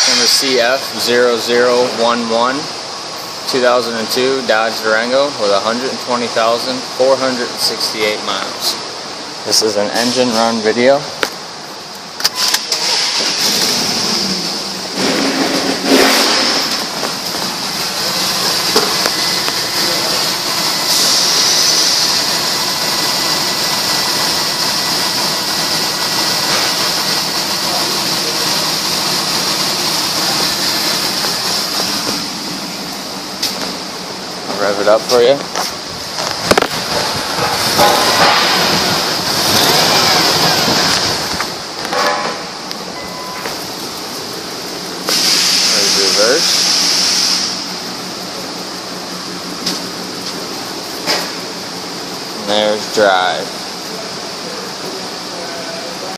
in the CF0011 2002 Dodge Durango with 120,468 miles. This is an engine run video. Rev it up for you. There's reverse. And there's drive.